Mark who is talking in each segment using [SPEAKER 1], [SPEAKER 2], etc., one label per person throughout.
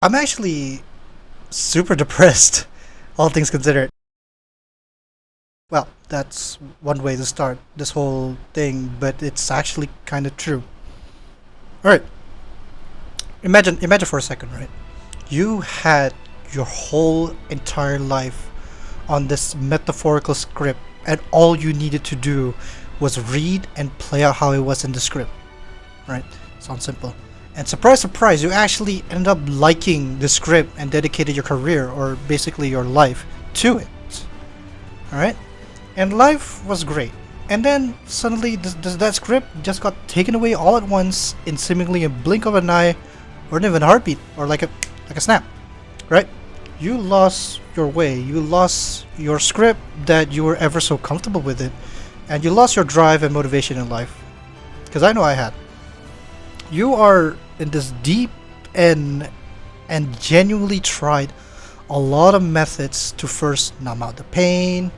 [SPEAKER 1] I'm actually super depressed, all things considered. Well, that's one way to start this whole thing, but it's actually kind of true. All right, imagine for a second, right? You had your whole entire life on this metaphorical script, and all you needed to do was read and play out how it was in the script, right? Sounds simple. And surprise, surprise, you actually ended up liking the script and dedicated your career, or basically your life, to it. Alright? And life was great. And then suddenly that script just got taken away all at once in seemingly a blink of an eye, or not even a heartbeat, or like a snap. Right? You lost your way. You lost your script that you were ever so comfortable with it. And you lost your drive and motivation in life. Because I know I had. You are in this deep and genuinely tried a lot of methods to first numb out the pain,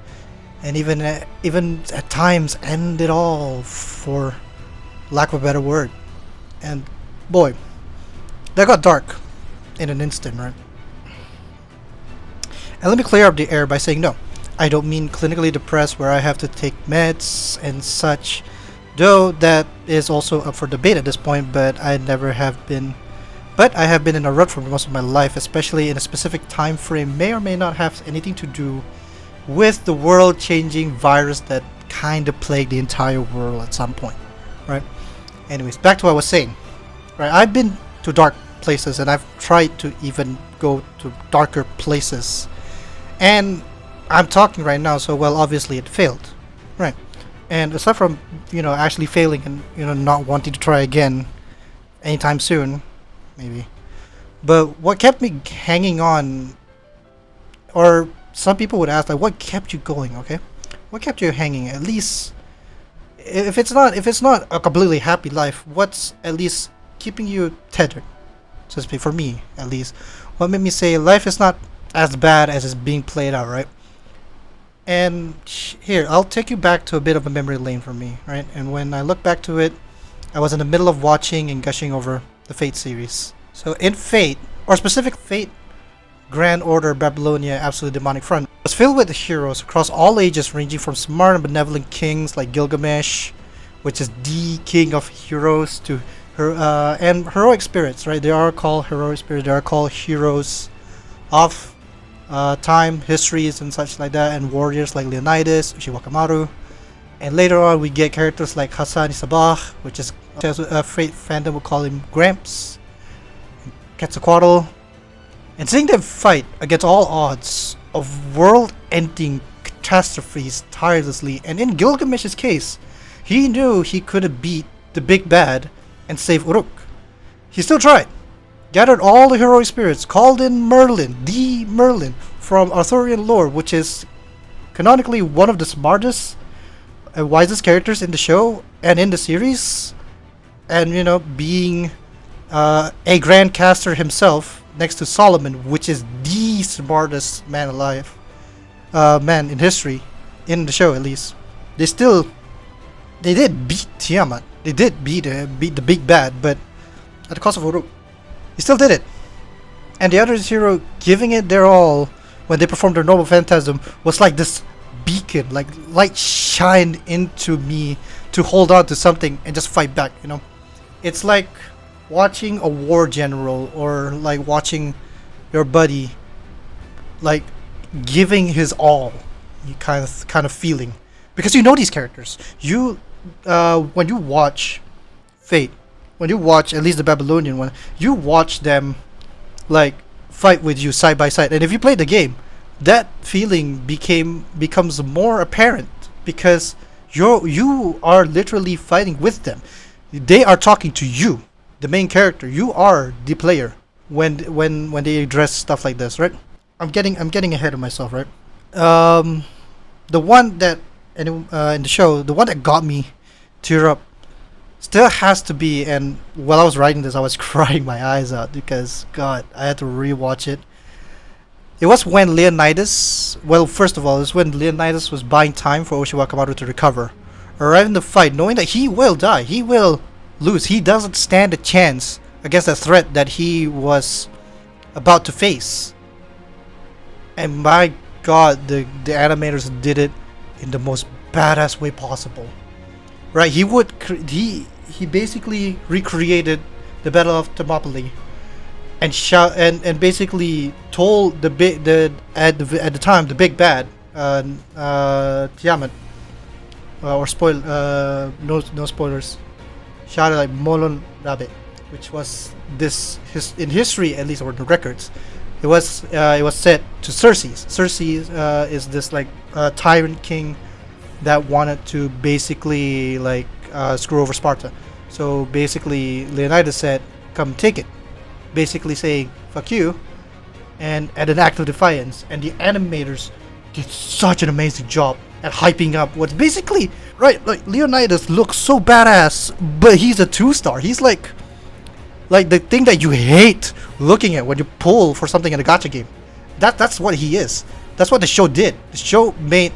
[SPEAKER 1] and even at times end it all, for lack of a better word. And boy, that got dark in an instant, right? And let me clear up the air by saying no, I don't mean clinically depressed where I have to take meds and such, though that is also up for debate at this point. But I have been in a rut for most of my life, especially in a specific time frame may or may not have anything to do with the world-changing virus that kind of plagued the entire world at some point, right? Anyways, back to what I was saying. Right, I've been to dark places, and I've tried to even go to darker places, and I'm talking right now, so well, obviously it failed, right? And aside from actually failing and not wanting to try again anytime soon, maybe. But what kept me hanging on, or some people would ask, like, what kept you going? Okay, what kept you hanging? At least, if it's not a completely happy life, what's at least keeping you tethered, so to speak? For me, at least, what made me say life is not as bad as it's being played out, right? And here, I'll take you back to a bit of a memory lane for me, right? And when I look back to it, I was in the middle of watching and gushing over the Fate series. So in Fate, or specific Fate Grand Order Babylonia Absolute Demonic Front, was filled with heroes across all ages, ranging from smart and benevolent kings like Gilgamesh, which is the king of heroes, to and heroic spirits, right? They are called heroic spirits, they are called heroes of time, histories, and such like that, and warriors like Leonidas, Uchiwakamaru. And later on, we get characters like Hassan Isabah, which is Fate fandom will call him Gramps, Quetzalcoatl, and seeing them fight against all odds of world-ending catastrophes tirelessly. And in Gilgamesh's case, he knew he couldn't beat the big bad and save Uruk. He still tried, gathered all the heroic spirits, called in Merlin, the Merlin from Arthurian lore, which is canonically one of the smartest and wisest characters in the show and in the series, and being a grand caster himself next to Solomon, which is the smartest man alive, man in history, in the show at least. They did beat Tiamat. They did beat the big bad, but at the cost of Uruk. He still did it. And the other hero giving it their all when they performed their noble phantasm was like this beacon, like light shined into me to hold on to something and just fight back. It's like watching a war general, or like watching your buddy like giving his all, you kind of feeling, because you know these characters. You when you watch Fate, when you watch at least the Babylonian one, you watch them like fight with you side by side, and if you play the game, that feeling becomes more apparent, because you are literally fighting with them. They are talking to you, the main character. You are the player when they address stuff like this, right? I'm getting ahead of myself, right? The one that in the show, the one that got me tear up still has to be, and while I was writing this, I was crying my eyes out because God, I had to rewatch it. It was when Leonidas, well, first of all, it's when Leonidas was buying time for Uchiwakamaru to recover, arriving in the fight, knowing that he will die, he will lose, he doesn't stand a chance against the threat that he was about to face. And my god, the animators did it in the most badass way possible. Right? He basically recreated the Battle of Thermopylae and basically told at the time the big bad Tiamat, or no spoilers, shouted like Molon Rabbit, which was in history, at least, or the records, it was said to Xerxes. Xerxes is this like tyrant king that wanted to basically like screw over Sparta. So basically Leonidas said, come take it, basically saying fuck you, and at an act of defiance. And the animators did such an amazing job at hyping up what's basically right. Like Leonidas looks so badass, but he's a 2-star. He's like the thing that you hate looking at when you pull for something in a gacha game. That's what he is. That's what the show did. The show made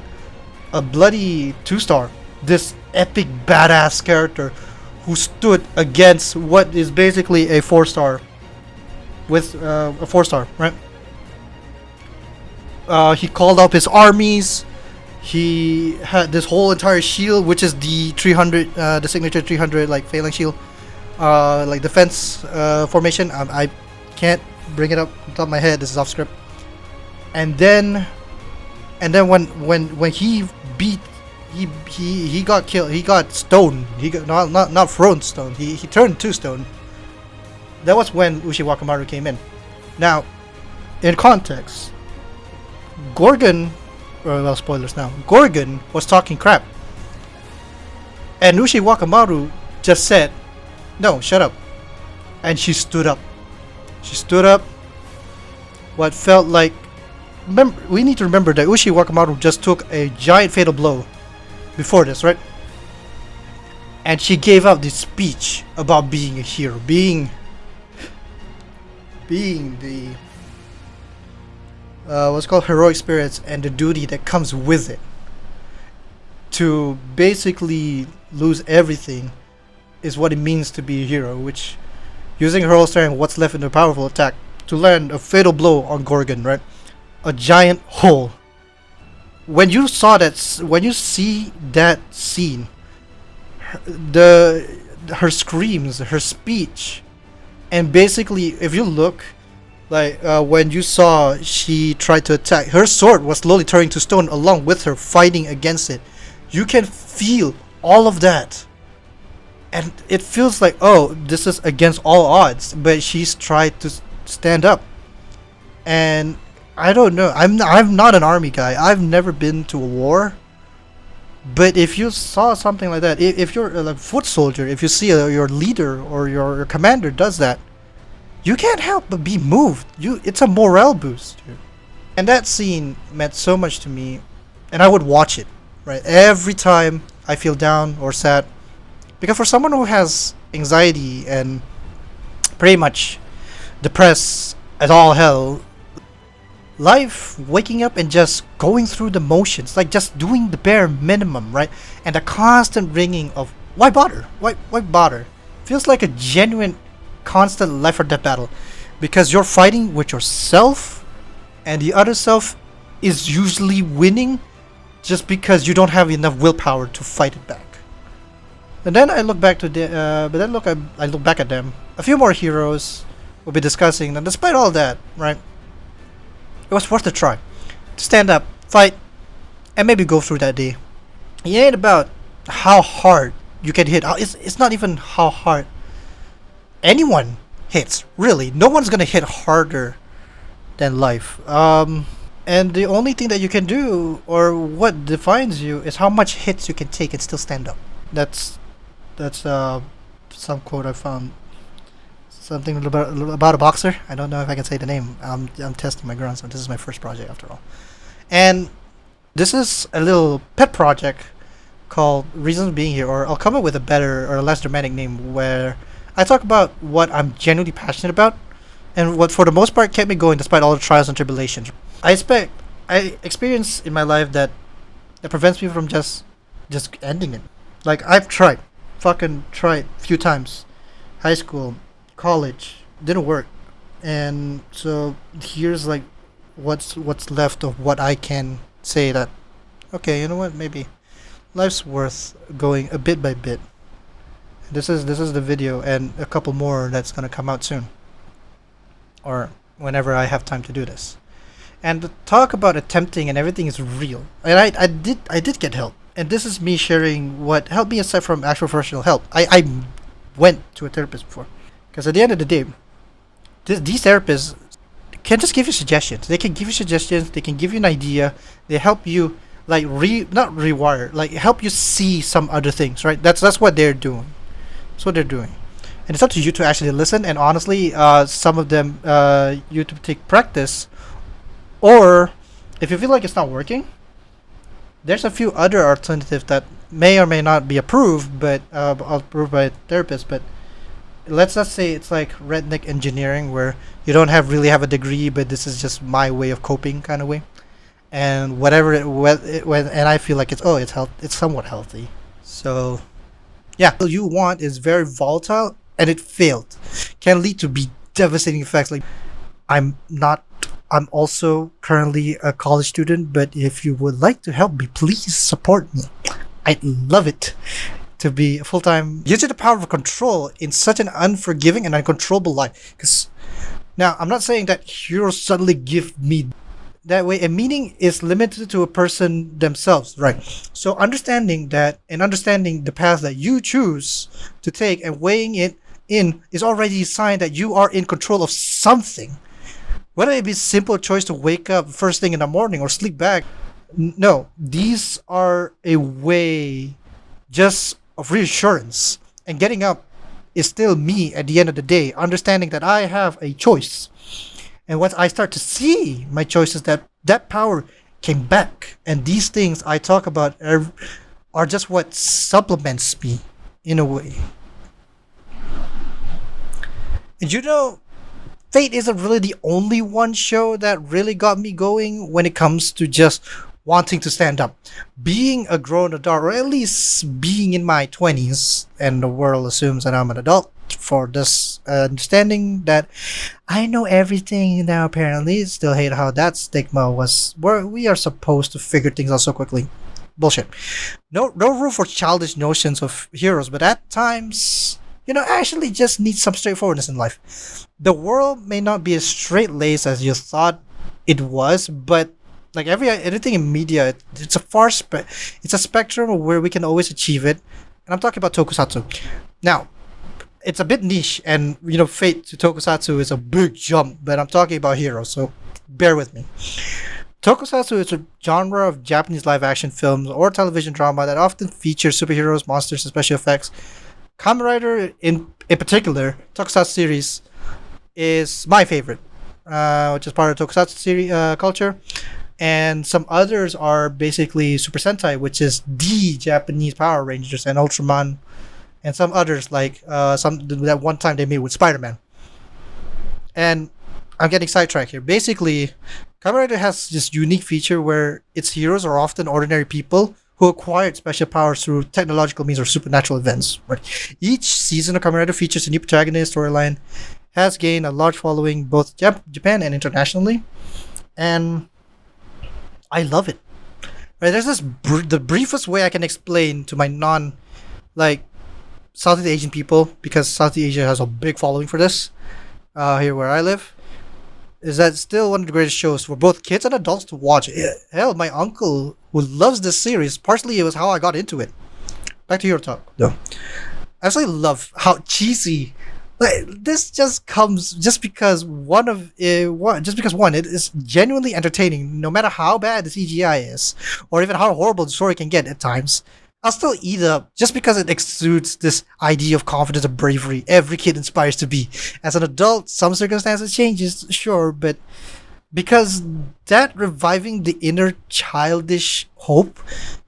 [SPEAKER 1] a bloody 2-star, this epic badass character who stood against what is basically a 4-star with a 4-star, right? He called up his armies. He had this whole entire shield, which is the 300, the signature 300 like phalanx shield, like defense formation. I can't bring it up on top of my head. This is off script. And then when he beat, he got killed. He got stoned. He got not thrown stone. He turned to stone. That was when Ushi Wakamaru came in. Now, in context, Gorgon, well, spoilers now. Gorgon was talking crap, and Ushi Wakamaru just said, "No, shut up," and she stood up. She stood up. What felt like, we need to remember that Ushi Wakamaru just took a giant fatal blow before this, right? And she gave out this speech about being a hero, being the what's called heroic spirits, and the duty that comes with it. To basically lose everything is what it means to be a hero, which, using her whole strength, what's left in a powerful attack, to land a fatal blow on Gorgon, right? A giant hole. When you see that scene, her screams, her speech, and basically, if you look, like when you saw she tried to attack, her sword was slowly turning to stone along with her fighting against it. You can feel all of that, and it feels like, oh, this is against all odds, but she's tried to stand up. And I don't know, I'm not an army guy. I've never been to a war, but if you saw something like that, if you're a foot soldier, if you see your leader or your commander does that, you can't help but be moved. It's a morale boost. And that scene meant so much to me, and I would watch it, right, every time I feel down or sad. Because for someone who has anxiety and pretty much depressed as all hell, life, waking up and just going through the motions, like just doing the bare minimum, right? And the constant ringing of why bother? Why bother? Feels like a genuine, constant life or death battle, because you're fighting with yourself, and the other self is usually winning just because you don't have enough willpower to fight it back. And then I look back I look back at them. A few more heroes we'll be discussing, and despite all that, right, it was worth a try to stand up, fight, and maybe go through that day. It ain't about how hard you can hit. It's not even how hard anyone hits, really. No one's gonna hit harder than life. And the only thing that you can do, or what defines you, is how much hits you can take and still stand up. That's some quote I found. Something about a boxer. I don't know if I can say the name. I'm testing my ground, so this is my first project after all. And this is a little pet project called Reasons of Being Here, or I'll come up with a better or a less dramatic name, where I talk about what I'm genuinely passionate about, and what for the most part kept me going despite all the trials and tribulations. I experience in my life that prevents me from just ending it. Like, I've fucking tried a few times. High school, college, didn't work. And so here's like what's left of what I can say that okay, you know what, maybe life's worth going a bit by bit. This is the video and a couple more that's gonna come out soon, or whenever I have time to do this. And the talk about attempting and everything is real. And I did get help. And this is me sharing what helped me aside from actual professional help. I went to a therapist before. Because at the end of the day, these therapists can just give you suggestions. They can give you suggestions. They can give you an idea. They help you like not rewire, like help you see some other things, right? That's what they're doing. That's what they're doing. And it's up to you to actually listen. And honestly, some of them you to take practice, or if you feel like it's not working, there's a few other alternatives that may or may not be approved, but approved by therapists. But let's not say it's like redneck engineering, where you don't have a degree, but this is just my way of coping, kind of way. And whatever when and I feel like it's somewhat healthy. So yeah, what you want is very volatile, and it failed. Can lead to be devastating effects. Like I'm not. I'm also currently a college student, but if you would like to help me, please support me. I'd love it to be a full-time using the power of control in such an unforgiving and uncontrollable life. Because now I'm not saying that heroes suddenly give me that way. A meaning is limited to a person themselves, right? So understanding that and understanding the path that you choose to take and weighing it in is already a sign that you are in control of something. Whether it be simple choice to wake up first thing in the morning or sleep back, no, these are a way just of reassurance. And getting up is still me at the end of the day, understanding that I have a choice. And once I start to see my choices, that power came back. And these things I talk about are just what supplements me in a way. And you know, Fate isn't really the only one show that really got me going when it comes to just wanting to stand up. Being a grown adult, or at least being in my 20s, and the world assumes that I'm an adult for this understanding that I know everything now, apparently. Still hate how that stigma was, where we are supposed to figure things out so quickly. Bullshit. No room for childish notions of heroes, but at times, actually just need some straightforwardness in life. The world may not be as straight laced as you thought it was, but like anything in media, it's it's a spectrum where we can always achieve it. And I'm talking about Tokusatsu. Now, it's a bit niche, and Fate to Tokusatsu is a big jump, but I'm talking about heroes, so bear with me. Tokusatsu is a genre of Japanese live action films or television drama that often features superheroes, monsters, and special effects. Kamen Rider in particular, Tokusatsu series, is my favorite, which is part of Tokusatsu series culture. And some others are basically Super Sentai, which is the Japanese Power Rangers, and Ultraman, and some others like some that one time they made with Spider-Man. And I'm getting sidetracked here. Basically, Kamen Rider has this unique feature where its heroes are often ordinary people who acquired special powers through technological means or supernatural events. Right? Each season of Kamen Rider features a new protagonist storyline, has gained a large following both Japan and internationally, and I love it. Right? There's this the briefest way I can explain to my like Southeast Asian people, because Southeast Asia has a big following for this. Here where I live, is that still one of the greatest shows for both kids and adults to watch. Hell, my uncle who loves this series, partially it was how I got into it. Back to your talk. No. I absolutely love how cheesy, like, this just comes just because it is genuinely entertaining, no matter how bad the CGI is, or even how horrible the story can get at times. I'll still eat it up just because it exudes this idea of confidence and bravery every kid aspires to be. As an adult, some circumstances changes, sure, but because that reviving the inner childish hope,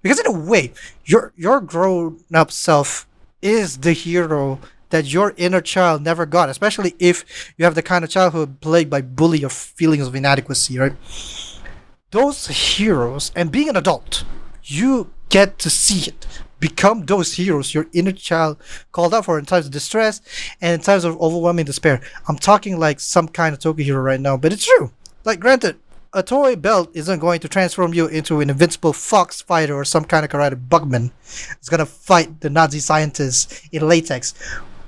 [SPEAKER 1] because in a way, your grown up self is the hero that your inner child never got, especially if you have the kind of childhood plagued by bully or feelings of inadequacy, right? Those heroes, and being an adult, you get to see it. become those heroes your inner child called out for in times of distress and in times of overwhelming despair. I'm talking like some kind of Toku hero right now, but it's true. Like, granted, a toy belt isn't going to transform you into an invincible fox fighter or some kind of karate bugman. It's gonna fight the Nazi scientists in latex.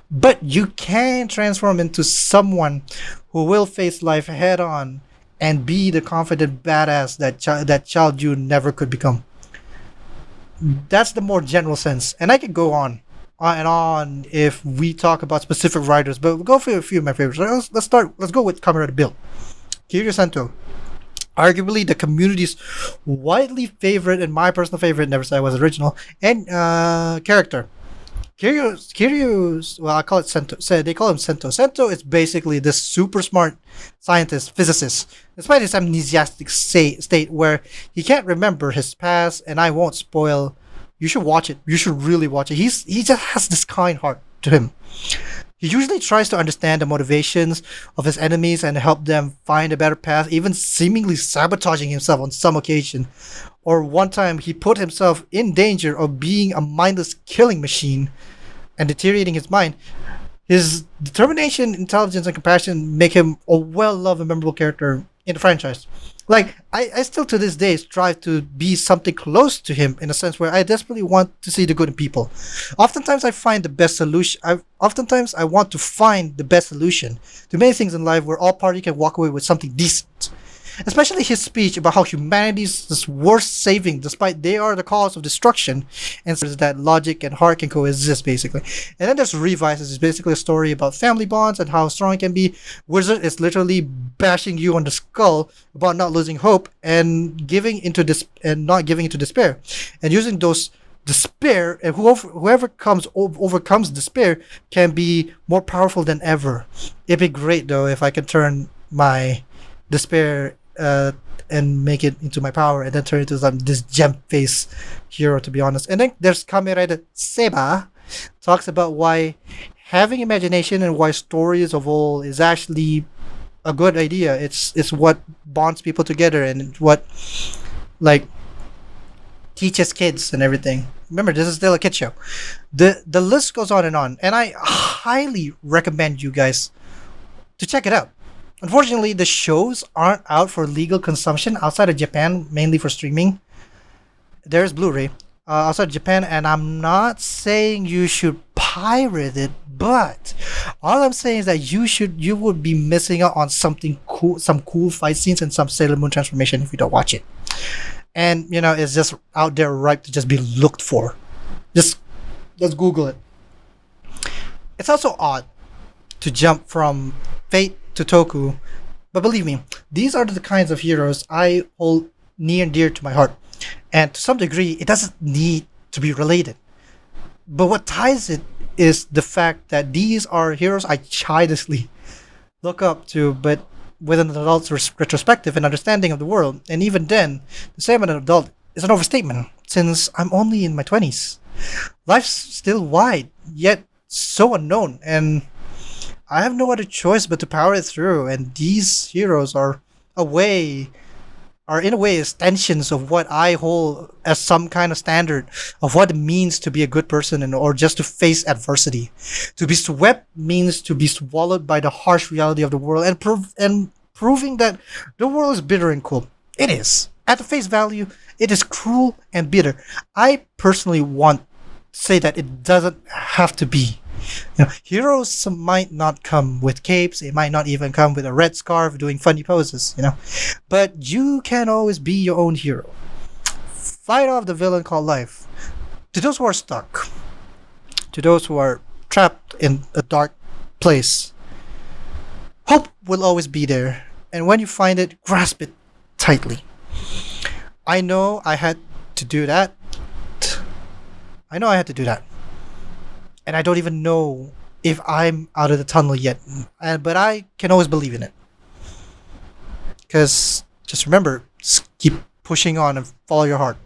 [SPEAKER 1] But you can transform into someone who will face life head on and be the confident badass that child you never could become. That's the more general sense, and I could go on and on if we talk about specific writers, but we'll go for a few of my favorites. Let's start. Let's go with Kamen Rider Bill, Kiryu Sento, arguably the community's widely favorite and my personal favorite. Never said I was original and character. Kiryu's, well, I call it Sento. So they call him Sento. Sento is basically this super smart scientist, physicist, despite his amnesiastic state where he can't remember his past. And I won't spoil. You should watch it. You should really watch it. He just has this kind heart to him. He usually tries to understand the motivations of his enemies and help them find a better path, even seemingly sabotaging himself on some occasion. Or one time he put himself in danger of being a mindless killing machine and deteriorating his mind. His determination, intelligence, and compassion make him a well-loved and memorable character in the franchise. Like, I still to this day strive to be something close to him in a sense where I desperately want to see the good in people. Oftentimes I find the best solution. Oftentimes I want to find the best solution to many things in life where all parties can walk away with something decent. Especially his speech about how humanity is worth saving despite they are the cause of destruction, and so that logic and heart can coexist basically. And then there's Revice, which is basically a story about family bonds and how strong it can be. Wizard is literally bashing you on the skull about not losing hope and not giving into despair, and using those despair, and whoever overcomes despair can be more powerful than ever. It'd be great though if I could turn my despair and make it into my power and then turn it into this gem face hero, to be honest. And then there's Kamen Rider Seba, talks about why having imagination and why stories of all is actually a good idea. It's what bonds people together and what like teaches kids and everything. Remember, this is still a kid show. The list goes on, and I highly recommend you guys to check it out. Unfortunately, the shows aren't out for legal consumption outside of Japan, mainly for streaming. There's Blu-ray outside of Japan, and I'm not saying you should pirate it, but all I'm saying is that you would be missing out on something cool, some cool fight scenes and some Sailor Moon transformation if you don't watch it. And it's just out there ripe to just be looked for. Just Google it. It's also odd to jump from Fate to Toku, but believe me, these are the kinds of heroes I hold near and dear to my heart, and to some degree it doesn't need to be related, but what ties it is the fact that these are heroes I childishly look up to, but with an adult's retrospective and understanding of the world. And even then, to say I'm an adult is an overstatement, since I'm only in my 20s. Life's still wide, yet so unknown, and I have no other choice but to power it through, and these heroes are in a way extensions of what I hold as some kind of standard of what it means to be a good person or just to face adversity. To be swept means to be swallowed by the harsh reality of the world and proving that the world is bitter and cold. It is. At the face value, it is cruel and bitter. I personally want to say that it doesn't have to be. Heroes might not come with capes, it might not even come with a red scarf doing funny poses, but you can always be your own hero. Fight off the villain called life. To those who are stuck, to those who are trapped in a dark place, hope will always be there, and when you find it, grasp it tightly. I know I had to do that. And I don't even know if I'm out of the tunnel yet. But I can always believe in it. Because just remember, keep pushing on and follow your heart.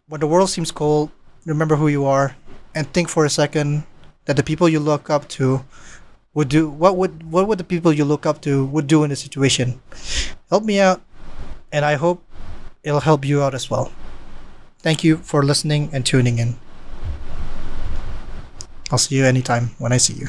[SPEAKER 1] When the world seems cold, remember who you are, and think for a second that the people you look up to would do. What would the people you look up to would do in this situation? Help me out, and I hope it'll help you out as well. Thank you for listening and tuning in. I'll see you anytime when I see you.